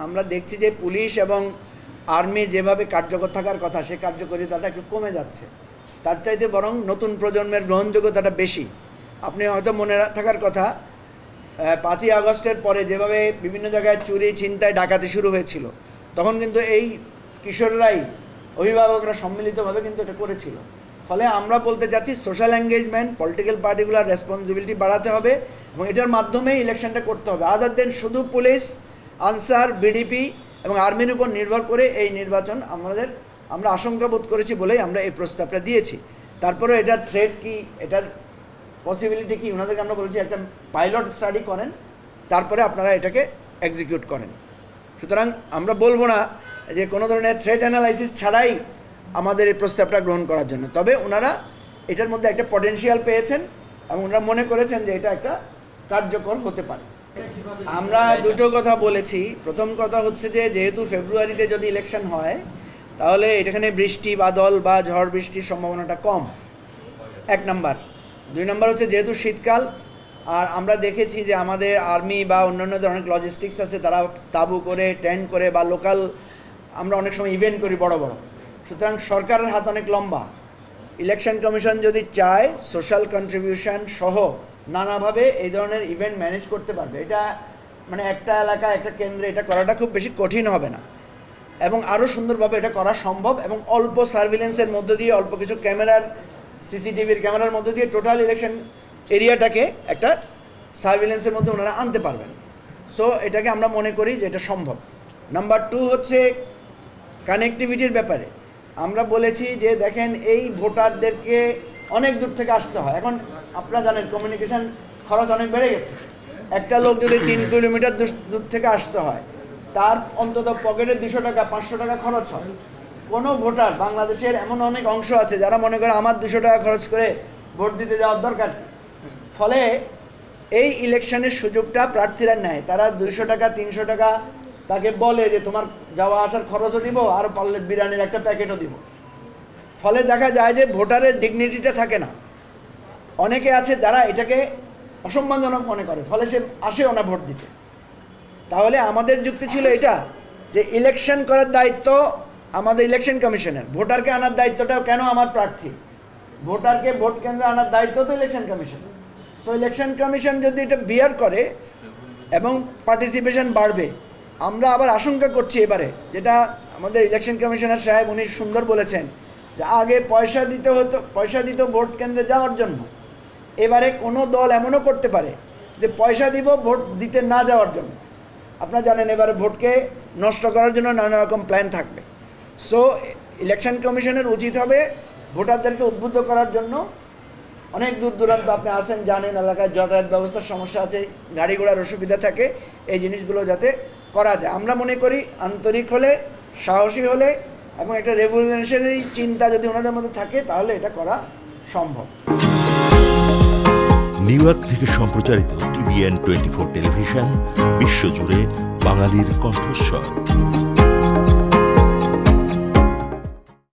আমরা দেখছি যে পুলিশ এবং আর্মির যেভাবে কার্যকর থাকার কথা সে কার্যকারিতাটা একটু কমে যাচ্ছে। তার চাইতে বরং নতুন প্রজন্মের গ্রহণযোগ্যতাটা বেশি। আপনি হয়তো মনে থাকার কথা 5ই আগস্টের পরে যেভাবে বিভিন্ন জায়গায় চুরি ছিনতাই ডাকাতি শুরু হয়েছিল, তখন কিন্তু এই কিশোররাই অভিভাবকরা সম্মিলিতভাবে কিন্তু এটা করেছিল। ফলে আমরা বলতে চাচ্ছি সোশ্যাল এঙ্গেজমেন্ট, পলিটিক্যাল পার্টিগুলোর রেসপন্সিবিলিটি বাড়াতে হবে এবং এটার মাধ্যমেই ইলেকশনটা করতে হবে। আদার দেন শুধু পুলিশ, আনসার, বিডিপি এবং আর্মির উপর নির্ভর করে এই নির্বাচন আমরা আশঙ্কা বোধ করেছি বলেই আমরা এই প্রস্তাবটা দিয়েছি। তারপরে এটার থ্রেট কি, এটার পসিবিলিটি কি, ওনাদেরকে আমরা বলেছি একটা পাইলট স্টাডি করেন, তারপরে আপনারা এটাকে এক্সিকিউট করেন। সুতরাং আমরা বলবো না যে কোনো ধরনের থ্রেট অ্যানালাইসিস ছাড়াই আমাদের এই প্রস্তাবটা গ্রহণ করার জন্য, তবে ওনারা এটার মধ্যে একটা পটেনশিয়াল পেয়েছেন এবং ওনারা মনে করেছেন যে এটা একটা কার্যকর হতে পারে। আমরা দুটো কথা বলেছি। প্রথম কথা হচ্ছে যে যেহেতু ফেব্রুয়ারিতে যদি ইলেকশন হয় তাহলে এখানে বৃষ্টি বাদল বা ঝড় বৃষ্টির সম্ভাবনাটা কম, 1 নাম্বার। 2 নাম্বার হচ্ছে যেহেতু শীতকাল, আর আমরা দেখেছি যে আমাদের আর্মি বা অন্যান্য ধরনের লজিস্টিক্স আছে, তারা তাঁবু করে, টেন্ট করে বা লোকাল আমরা অনেক সময় ইভেন্ট করি বড় বড়। সুতরাং সরকারের হাত অনেক লম্বা। ইলেকশন কমিশন যদি চায় সোশ্যাল কন্ট্রিবিউশন সহ নানাভাবে এই ধরনের ইভেন্ট ম্যানেজ করতে পারবে। এটা মানে একটা এলাকা, একটা কেন্দ্রে এটা করাটা খুব বেশি কঠিন হবে না এবং আরও সুন্দরভাবে এটা করা সম্ভব এবং অল্প সার্ভিলেন্সের মধ্য দিয়ে, অল্প কিছু ক্যামেরার, সিসিটিভির ক্যামেরার মধ্য দিয়ে টোটাল ইলেকশন এরিয়াটাকে একটা সার্ভিলেন্সের মধ্যে ওনারা আনতে পারবেন। সো এটাকে আমরা মনে করি যে এটা সম্ভব। নাম্বার 2 হচ্ছে কানেক্টিভিটির ব্যাপারে। আমরা বলেছি যে দেখেন এই ভোটারদেরকে অনেক দূর থেকে আসতে হয়। এখন আপনারা জানেন কমিউনিকেশন খরচ অনেক বেড়ে গেছে। একটা লোক যদি 3 কিলোমিটার দূর থেকে আসতে হয়, তার অন্তত পকেটে 200 টাকা 500 টাকা খরচ হয়। কোনো ভোটার, বাংলাদেশের এমন অনেক অংশ আছে যারা মনে করে আমার 200 টাকা খরচ করে ভোট দিতে যাওয়ার দরকার। ফলে এই ইলেকশনের সুযোগটা প্রার্থীরা নেয়। তারা 200 টাকা 300 টাকা তাকে বলে যে তোমার যাওয়া আসার খরচও দিব, আর পারলে বিরিয়ানির একটা প্যাকেটও দিব। ফলে দেখা যায় যে ভোটারের ডিগনিটিটা থাকে না। অনেকে আছে যারা এটাকে অসম্মানজনক মনে করে, ফলে সে আসেও না ভোট দিতে। তাহলে আমাদের যুক্তি ছিল এটা যে ইলেকশন করার দায়িত্ব আমাদের ইলেকশন কমিশনের, ভোটারকে আনার দায়িত্বটাও কেন আমার প্রার্থী, ভোটারকে ভোট কেন্দ্রে আনার দায়িত্ব তো election commission. So election commission যদি এটা বিয়ার করে এবং পার্টিসিপেশন বাড়বে, আমরা আবার আশঙ্কা করছি এবারে, যেটা আমাদের ইলেকশন কমিশনার সাহেব উনি সুন্দর বলেছেন যে আগে পয়সা দিত ভোট কেন্দ্রে যাওয়ার জন্য, এবারে কোনো দল এমনও করতে পারে যে পয়সা দিব ভোট দিতে না যাওয়ার জন্য। আপনারা জানেন এবারে ভোটকে নষ্ট করার জন্য নানা রকম প্ল্যান থাকবে। সো ইলেকশন কমিশনের উচিত হবে ভোটারদেরকে উদ্বুদ্ধ করার জন্য, অনেক দূর দূরান্ত আপনি আসেন, জানেন এলাকায় যাতায়াত ব্যবস্থার সমস্যা আছে, গাড়ি ঘোড়ার অসুবিধা থাকে, এই জিনিসগুলো যাতে করা যায়। আমরা মনে করি আন্তরিক হলে, সাহসী হলে এবং একটা রেভলিউশনারি চিন্তা যদি ওনাদের মধ্যে থাকে তাহলে এটা করা সম্ভব। নিউ ইয়র্ক থেকে সম্প্রচারিত TVN 24 টেলিভিশন বিশ্বজুড়ে বাঙালির কণ্ঠস্বর।